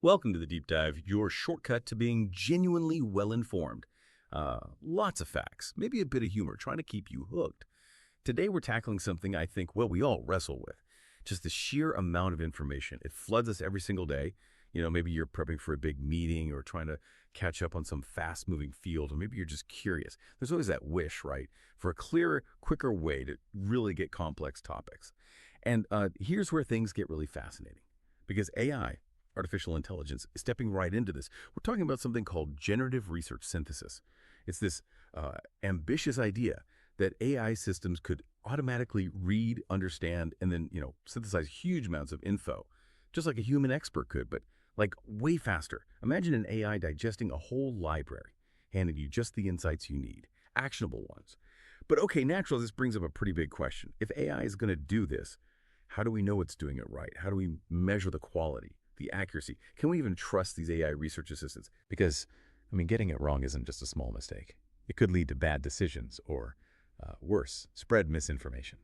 Welcome to the Deep Dive, your shortcut to being genuinely well-informed. Lots of facts, maybe a bit of humor, trying to keep you hooked. Today we're tackling something I think, well, we all wrestle with. Just the sheer amount of information. It floods us every single day. Maybe you're prepping for a big meeting or trying to catch up on some fast-moving field, or maybe you're just curious. There's always that wish, right, for a clearer, quicker way to really get complex topics. And here's where things get really fascinating. Because AI, artificial intelligence, is stepping right into this. We're talking about something called generative research synthesis. It's this ambitious idea that AI systems could automatically read, understand, and then, synthesize huge amounts of info, just like a human expert could, but like way faster. Imagine an AI digesting a whole library, handing you just the insights you need, actionable ones. But okay, naturally, this brings up a pretty big question. If AI is going to do this, how do we know it's doing it right? How do we measure the quality, the accuracy? Can we even trust these AI research assistants? Because, getting it wrong isn't just a small mistake. It could lead to bad decisions or, worse, spread misinformation.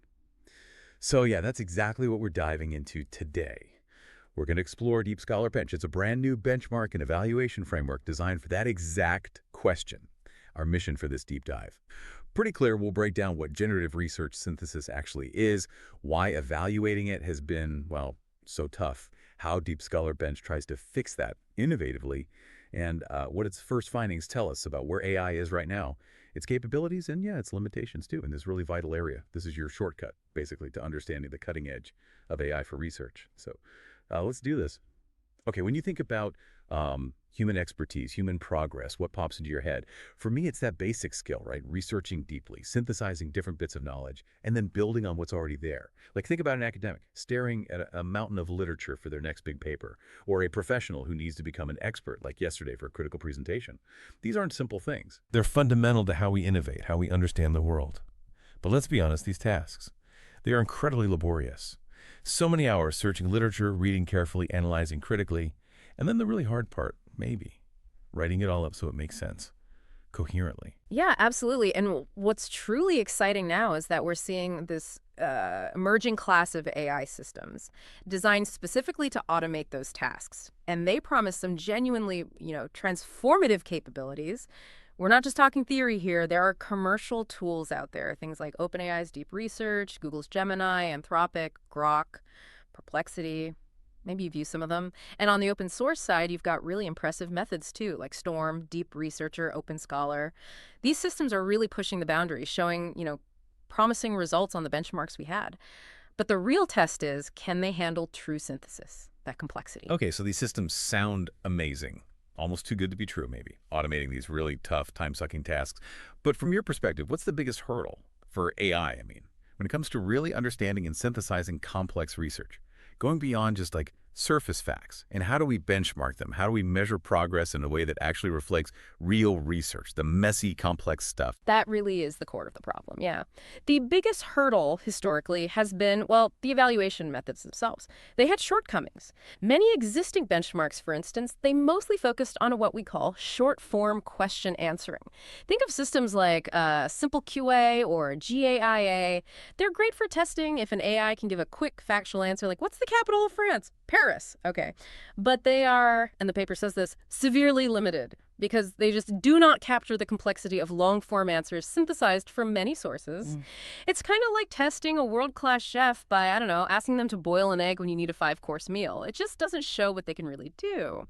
So yeah, that's exactly what we're diving into today. We're going to explore DeepScholar-Bench. It's a brand new benchmark and evaluation framework designed for that exact question. Our mission for this deep dive. Pretty clear, we'll break down what generative research synthesis actually is, why evaluating it has been, well, so tough, how DeepScholar-Bench tries to fix that innovatively, and what its first findings tell us about where AI is right now, its capabilities, and yeah, its limitations too, in this really vital area. This is your shortcut, basically, to understanding the cutting edge of AI for research. So let's do this. Okay, when you think about human expertise, human progress, what pops into your head? For me, it's that basic skill, right? Researching deeply, synthesizing different bits of knowledge, and then building on what's already there. Like think about an academic staring at a mountain of literature for their next big paper, or a professional who needs to become an expert, like yesterday for a critical presentation. These aren't simple things. They're fundamental to how we innovate, how we understand the world. But let's be honest, these tasks, they are incredibly laborious. So many hours searching literature, reading carefully, analyzing critically, and then the really hard part, maybe, writing it all up so it makes sense, coherently. Yeah, absolutely. And what's truly exciting now is that we're seeing this emerging class of AI systems designed specifically to automate those tasks. And they promise some genuinely, transformative capabilities. We're not just talking theory here. There are commercial tools out there, things like OpenAI's DeepResearch, Google's Gemini, Anthropic, Grok, Perplexity. Maybe you've used some of them. And on the open source side, you've got really impressive methods too, like Storm, DeepResearcher, OpenScholar. These systems are really pushing the boundaries, showing, promising results on the benchmarks we had. But the real test is, can they handle true synthesis, that complexity? Okay, so these systems sound amazing. Almost too good to be true, maybe, automating these really tough, time-sucking tasks. But from your perspective, what's the biggest hurdle for AI, when it comes to really understanding and synthesizing complex research? Going beyond just like surface facts, and how do we benchmark them? How do we measure progress in a way that actually reflects real research, the messy, complex stuff? That really is the core of the problem, yeah. The biggest hurdle historically has been, well, the evaluation methods themselves. They had shortcomings. Many existing benchmarks, for instance, they mostly focused on what we call short-form question answering. Think of systems like Simple QA or GAIA. They're great for testing if an AI can give a quick factual answer like, what's the capital of France? Paris. Okay. But they are, and the paper says this, severely limited because they just do not capture the complexity of long-form answers synthesized from many sources. It's kind of like testing a world-class chef by, asking them to boil an egg when you need a 5-course meal. It just doesn't show what they can really do.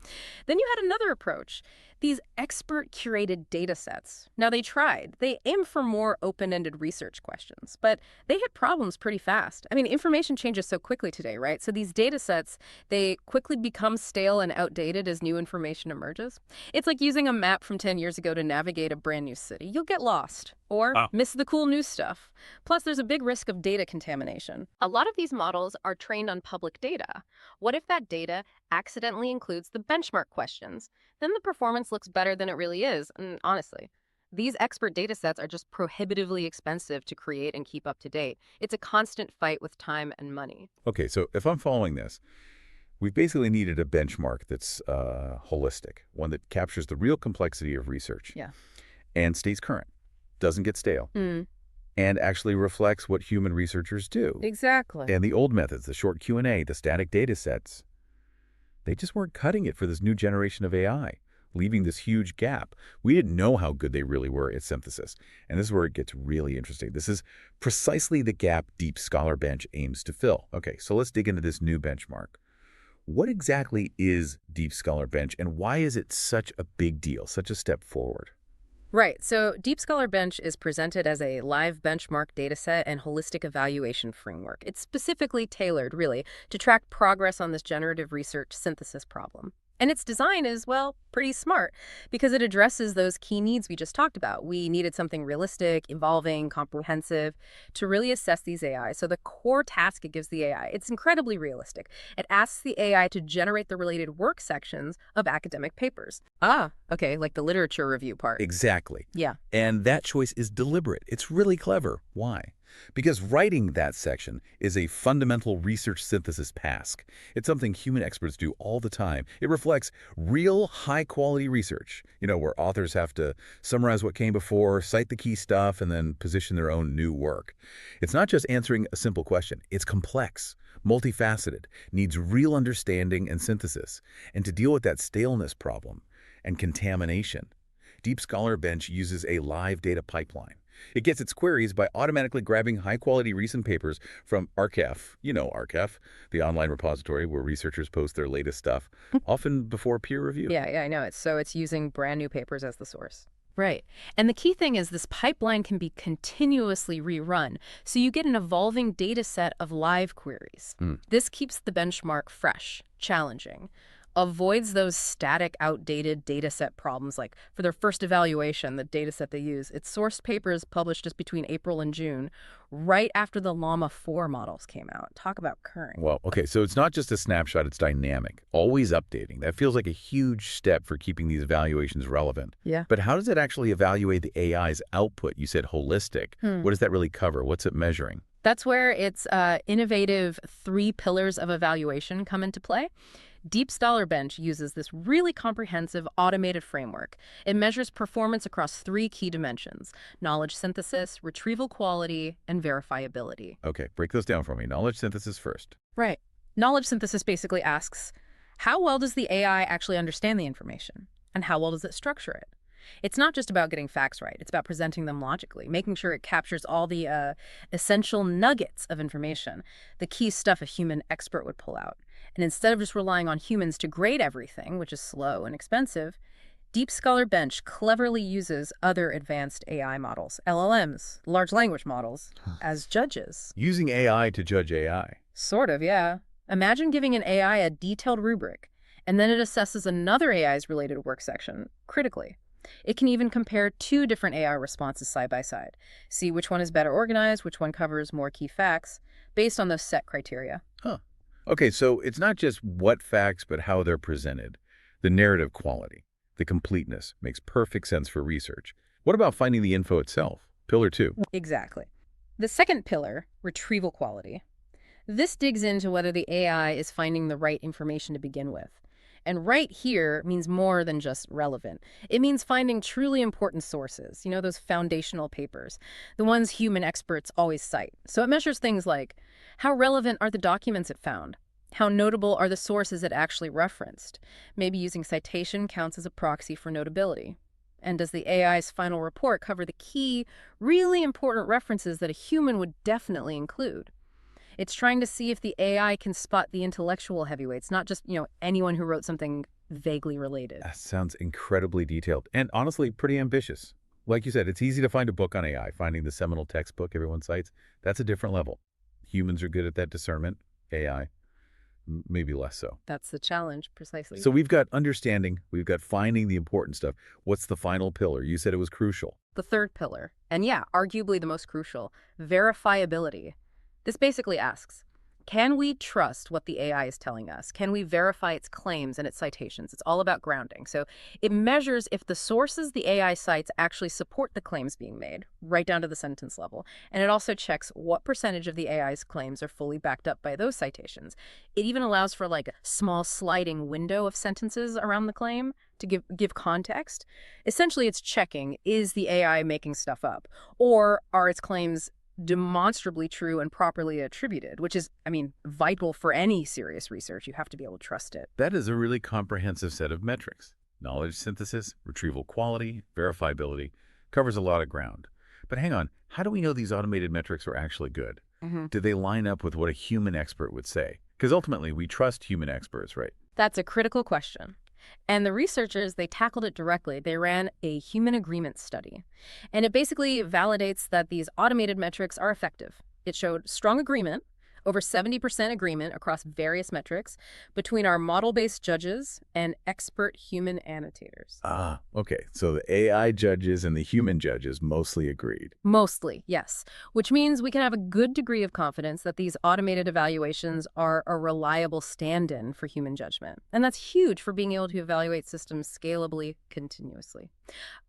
Then you had another approach, these expert-curated datasets. Now, they tried. They aimed for more open-ended research questions, but they hit problems pretty fast. Information changes so quickly today, right? So these datasets, they quickly become stale and outdated as new information emerges. It's like using a map from 10 years ago to navigate a brand new city. You'll get lost or miss the cool new stuff. Plus, there's a big risk of data contamination. A lot of these models are trained on public data. What if that data accidentally includes the benchmark questions? Then the performance looks better than it really is. And honestly, these expert data sets are just prohibitively expensive to create and keep up to date. It's a constant fight with time and money. Okay, so if I'm following this, we've basically needed a benchmark that's holistic, one that captures the real complexity of research and stays current, doesn't get stale, and actually reflects what human researchers do. Exactly. And the old methods, the short Q&A, the static data sets, They just weren't cutting it for this new generation of AI, leaving this huge gap. We didn't know how good they really were at synthesis. And this is where it gets really interesting. This is precisely the gap DeepScholar-Bench aims to fill. Okay, so let's dig into this new benchmark. What exactly is DeepScholar-Bench, and why is it such a big deal, such a step forward? Right. So DeepScholar-Bench is presented as a live benchmark dataset and holistic evaluation framework. It's specifically tailored, really, to track progress on this generative research synthesis problem. And its design is, well, pretty smart because it addresses those key needs we just talked about. We needed something realistic, evolving, comprehensive to really assess these AI. So the core task it gives the AI, it's incredibly realistic. It asks the AI to generate the related work sections of academic papers. Ah, okay, like the literature review part. Exactly. Yeah. And that choice is deliberate. It's really clever. Why? Because writing that section is a fundamental research synthesis task. It's something human experts do all the time. It reflects real high-quality research, where authors have to summarize what came before, cite the key stuff, and then position their own new work. It's not just answering a simple question. It's complex, multifaceted, needs real understanding and synthesis. And to deal with that staleness problem and contamination, DeepScholar-Bench uses a live data pipeline. It gets its queries by automatically grabbing high-quality recent papers from ArXiv, ArXiv, the online repository where researchers post their latest stuff, often before peer review. Yeah, I know. It's using brand new papers as the source. Right. And the key thing is this pipeline can be continuously rerun, so you get an evolving data set of live queries. This keeps the benchmark fresh, challenging, avoids those static, outdated dataset problems. Like for their first evaluation, the dataset they use, its sourced papers published just between April and June, right after the Llama 4 models came out. Talk about current. Well, okay, so it's not just a snapshot, it's dynamic, always updating. That feels like a huge step for keeping these evaluations relevant. Yeah. But how does it actually evaluate the AI's output? You said holistic. What does that really cover? What's it measuring? That's where its innovative 3 pillars of evaluation come into play. DeepScholar-Bench uses this really comprehensive automated framework. It measures performance across 3 key dimensions: knowledge synthesis, retrieval quality, and verifiability. Okay, break those down for me. Knowledge synthesis first. Right. Knowledge synthesis basically asks, how well does the AI actually understand the information? And how well does it structure it? It's not just about getting facts right. It's about presenting them logically, making sure it captures all the essential nuggets of information, the key stuff a human expert would pull out. And instead of just relying on humans to grade everything, which is slow and expensive, DeepScholar-Bench cleverly uses other advanced AI models, LLMs, large language models, as judges. Using AI to judge AI. Sort of, yeah. Imagine giving an AI a detailed rubric, and then it assesses another AI's related work section critically. It can even compare 2 different AI responses side by side, see which one is better organized, which one covers more key facts, based on those set criteria. Huh. Okay, so it's not just what facts, but how they're presented. The narrative quality, the completeness, makes perfect sense for research. What about finding the info itself? Pillar 2. Exactly. The second pillar, retrieval quality. This digs into whether the AI is finding the right information to begin with. And right here means more than just relevant. It means finding truly important sources, those foundational papers, the ones human experts always cite. So it measures things like, how relevant are the documents it found? How notable are the sources it actually referenced? Maybe using citation counts as a proxy for notability. And does the AI's final report cover the key, really important references that a human would definitely include? It's trying to see if the AI can spot the intellectual heavyweights, not just, anyone who wrote something vaguely related. That sounds incredibly detailed and honestly pretty ambitious. Like you said, it's easy to find a book on AI. Finding the seminal textbook everyone cites, that's a different level. Humans are good at that discernment. AI, maybe less so. That's the challenge, precisely. So we've got understanding, we've got finding the important stuff. What's the final pillar? You said it was crucial. The third pillar, and yeah, arguably the most crucial, verifiability. This basically asks, can we trust what the AI is telling us? Can we verify its claims and its citations? It's all about grounding. So it measures if the sources the AI cites actually support the claims being made, right down to the sentence level. And it also checks what percentage of the AI's claims are fully backed up by those citations. It even allows for like a small sliding window of sentences around the claim to give context. Essentially, it's checking, is the AI making stuff up? Or are its claims demonstrably true and properly attributed, which is, I mean, vital for any serious research. You have to be able to trust it. That is a really comprehensive set of metrics. Knowledge synthesis, retrieval quality, verifiability, covers a lot of ground. But hang on, how do we know these automated metrics are actually good? Do they line up with what a human expert would say? Because ultimately, we trust human experts, right? That's a critical question. And the researchers, they tackled it directly. They ran a human agreement study. And it basically validates that these automated metrics are effective. It showed strong agreement, over 70% agreement across various metrics between our model-based judges and expert human annotators. Ah, okay. So the AI judges and the human judges mostly agreed. Mostly, yes. Which means we can have a good degree of confidence that these automated evaluations are a reliable stand-in for human judgment. And that's huge for being able to evaluate systems scalably, continuously.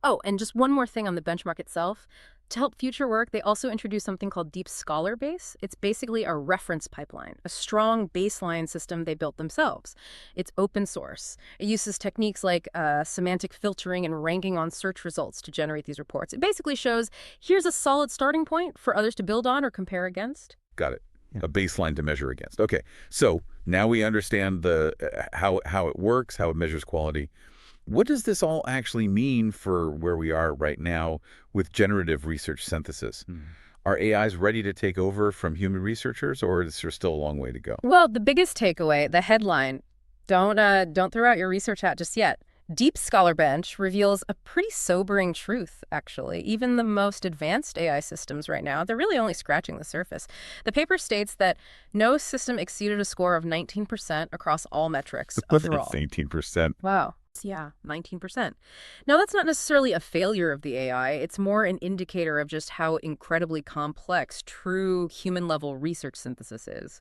Oh, and just one more thing on the benchmark itself. To help future work, they also introduced something called DeepScholar-Base. It's basically a reference pipeline, a strong baseline system they built themselves. It's open source. It uses techniques like semantic filtering and ranking on search results to generate these reports. It basically shows, here's a solid starting point for others to build on or compare against. Got it. A baseline to measure against. Okay, so now we understand the how it works, how it measures quality. What does this all actually mean for where we are right now with generative research synthesis? Are AIs ready to take over from human researchers, or is there still a long way to go? Well, the biggest takeaway, the headline, don't throw out your research hat just yet. DeepScholar-Bench reveals a pretty sobering truth, actually. Even the most advanced AI systems right now, they're really only scratching the surface. The paper states that no system exceeded a score of 19% across all metrics overall. 19%. Wow. Yeah, 19%. Now, that's not necessarily a failure of the AI. It's more an indicator of just how incredibly complex true human-level research synthesis is.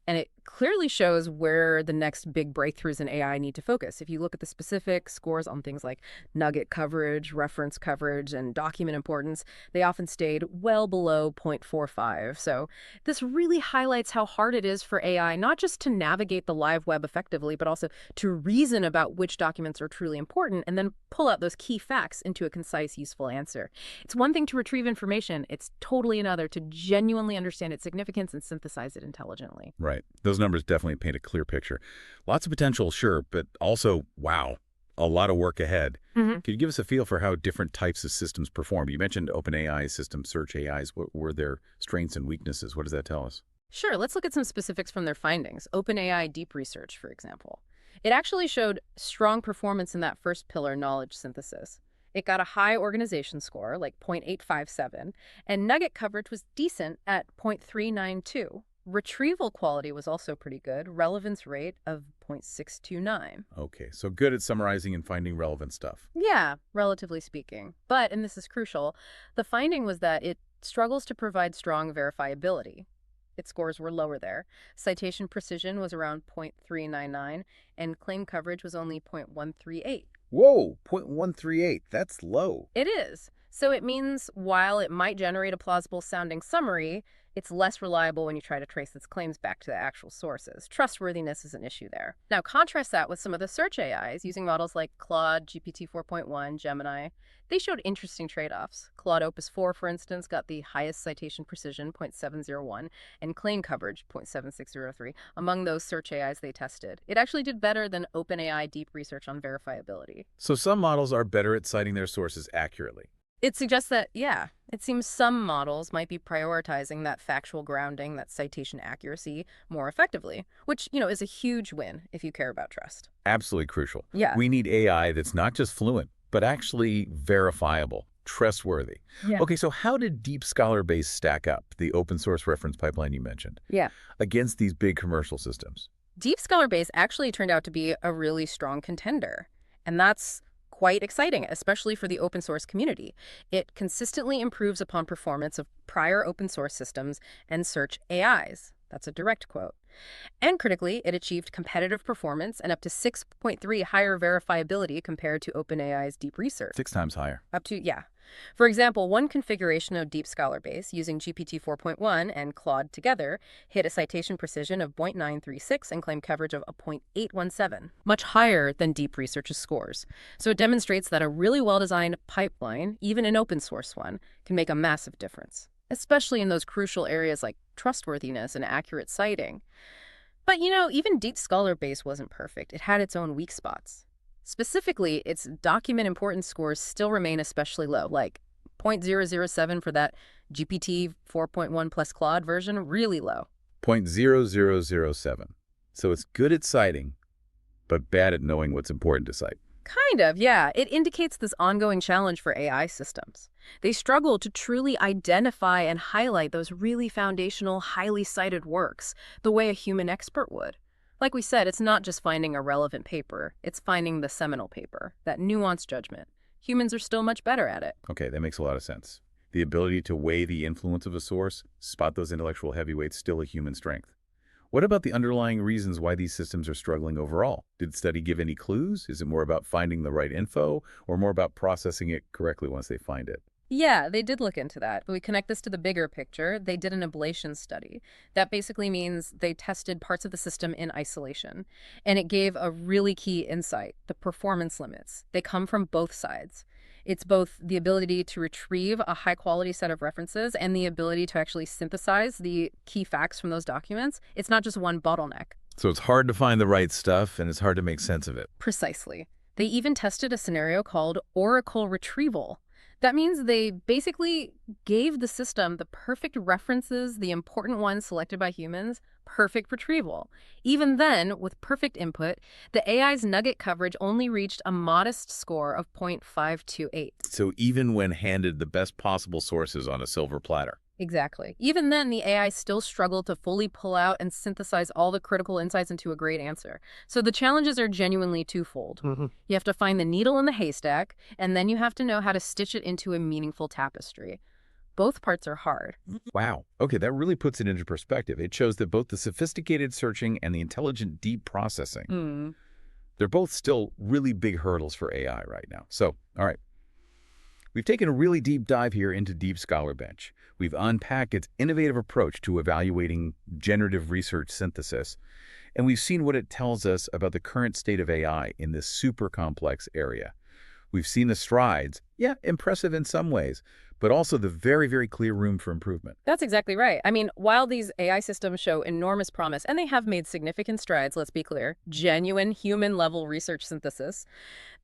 And it clearly shows where the next big breakthroughs in AI need to focus. If you look at the specific scores on things like nugget coverage, reference coverage, and document importance, they often stayed well below 0.45. So this really highlights how hard it is for AI not just to navigate the live web effectively, but also to reason about which documents are truly important and then pull out those key facts into a concise, useful answer. It's one thing to retrieve information. It's totally another to genuinely understand its significance and synthesize it intelligently. Right. Those numbers definitely paint a clear picture. Lots of potential, sure, but also, wow, a lot of work ahead. Could you give us a feel for how different types of systems perform? You mentioned OpenAI systems, search AIs. What were their strengths and weaknesses? What does that tell us? Sure, let's look at some specifics from their findings. OpenAI DeepResearch, for example. It actually showed strong performance in that first pillar, knowledge synthesis. It got a high organization score, like 0.857, and nugget coverage was decent at 0.392. Retrieval quality was also pretty good, relevance rate of 0.629. Okay, so good at summarizing and finding relevant stuff. Yeah, relatively speaking. But, and this is crucial, the finding was that it struggles to provide strong verifiability. Its scores were lower there. Citation precision was around 0.399, and claim coverage was only 0.138. Whoa, 0.138. That's low. It is. So it means while it might generate a plausible-sounding summary, it's less reliable when you try to trace its claims back to the actual sources. Trustworthiness is an issue there. Now, contrast that with some of the search AIs using models like Claude, GPT 4.1, Gemini. They showed interesting trade-offs. Claude Opus 4, for instance, got the highest citation precision, 0.701, and claim coverage, 0.7603, among those search AIs they tested. It actually did better than OpenAI DeepResearch on verifiability. So some models are better at citing their sources accurately. It suggests that, yeah, it seems some models might be prioritizing that factual grounding, that citation accuracy, more effectively, which, is a huge win if you care about trust. Absolutely crucial. Yeah. We need AI that's not just fluent, but actually verifiable, trustworthy. Yeah. Okay, so how did DeepScholar-base stack up, the open source reference pipeline you mentioned, against these big commercial systems? DeepScholar-base actually turned out to be a really strong contender, and that's quite exciting, especially for the open source community. It consistently improves upon performance of prior open source systems and search AIs. That's a direct quote. And critically, it achieved competitive performance and up to 6.3 higher verifiability compared to OpenAI's DeepResearch. 6 times higher. Up to, yeah. For example, one configuration of DeepScholar-base using GPT 4.1 and Claude together hit a citation precision of 0.936 and claim coverage of a 0.817, much higher than DeepResearch's scores. So it demonstrates that a really well-designed pipeline, even an open source one, can make a massive difference. especially in those crucial areas like trustworthiness and accurate citing. But, even DeepScholar-Base wasn't perfect. It had its own weak spots. Specifically, its document importance scores still remain especially low, like 0.007 for that GPT 4.1 plus Claude version, really low. 0.0007. So it's good at citing, but bad at knowing what's important to cite. Kind of, yeah. It indicates this ongoing challenge for AI systems. They struggle to truly identify and highlight those really foundational, highly cited works the way a human expert would. Like we said, it's not just finding a relevant paper. It's finding the seminal paper, that nuanced judgment. Humans are still much better at it. Okay, that makes a lot of sense. The ability to weigh the influence of a source, spot those intellectual heavyweights, still a human strength. What about the underlying reasons why these systems are struggling overall? Did the study give any clues? Is it more about finding the right info or more about processing it correctly once they find it? Yeah, they did look into that, but we connect this to the bigger picture. They did an ablation study. That basically means they tested parts of the system in isolation, and it gave a really key insight: the performance limits. They come from both sides. It's both the ability to retrieve a high-quality set of references and the ability to actually synthesize the key facts from those documents. It's not just one bottleneck. So it's hard to find the right stuff, and it's hard to make sense of it. Precisely. They even tested a scenario called oracle retrieval. That means they basically gave the system the perfect references, the important ones selected by humans, perfect retrieval. Even then, with perfect input, the AI's nugget coverage only reached a modest score of 0.528. So even when handed the best possible sources on a silver platter. Exactly. Even then, the AI still struggled to fully pull out and synthesize all the critical insights into a great answer. So the challenges are genuinely twofold. You have to find the needle in the haystack, and then you have to know how to stitch it into a meaningful tapestry. Both parts are hard. Wow. Okay, that really puts it into perspective. It shows that both the sophisticated searching and the intelligent deep processing, they're both still really big hurdles for AI right now. So, all right. We've taken a really deep dive here into DeepScholar-Bench. We've unpacked its innovative approach to evaluating generative research synthesis, and we've seen what it tells us about the current state of AI in this super complex area. We've seen the strides, yeah, impressive in some ways, but also the very, very clear room for improvement. That's exactly right. I mean, while these AI systems show enormous promise, and they have made significant strides, let's be clear, genuine human-level research synthesis,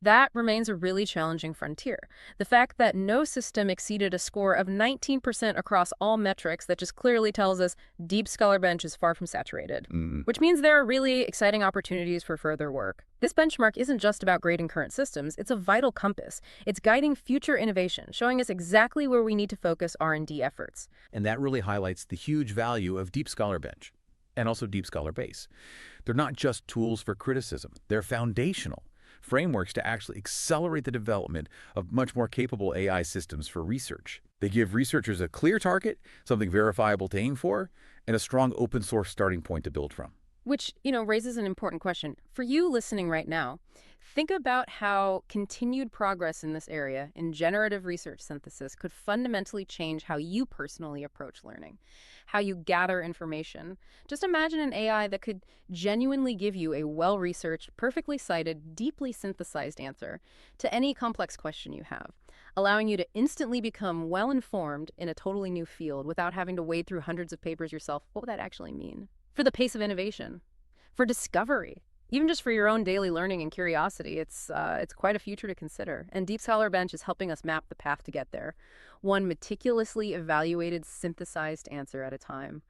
that remains a really challenging frontier. The fact that no system exceeded a score of 19% across all metrics, that just clearly tells us DeepScholar-Bench is far from saturated, which means there are really exciting opportunities for further work. This benchmark isn't just about grading current systems, it's a vital compass. It's guiding future innovation, showing us exactly where we need to focus R&D efforts. And that really highlights the huge value of DeepScholar-Bench and also DeepScholar-base. They're not just tools for criticism, they're foundational frameworks to actually accelerate the development of much more capable AI systems for research. They give researchers a clear target, something verifiable to aim for, and a strong open source starting point to build from. Which, raises an important question. For you listening right now, think about how continued progress in this area in generative research synthesis could fundamentally change how you personally approach learning, how you gather information. Just imagine an AI that could genuinely give you a well-researched, perfectly cited, deeply synthesized answer to any complex question you have, allowing you to instantly become well-informed in a totally new field without having to wade through hundreds of papers yourself. What would that actually mean? For the pace of innovation, for discovery, even just for your own daily learning and curiosity, it's quite a future to consider. And DeepScholar-Bench is helping us map the path to get there, one meticulously evaluated, synthesized answer at a time.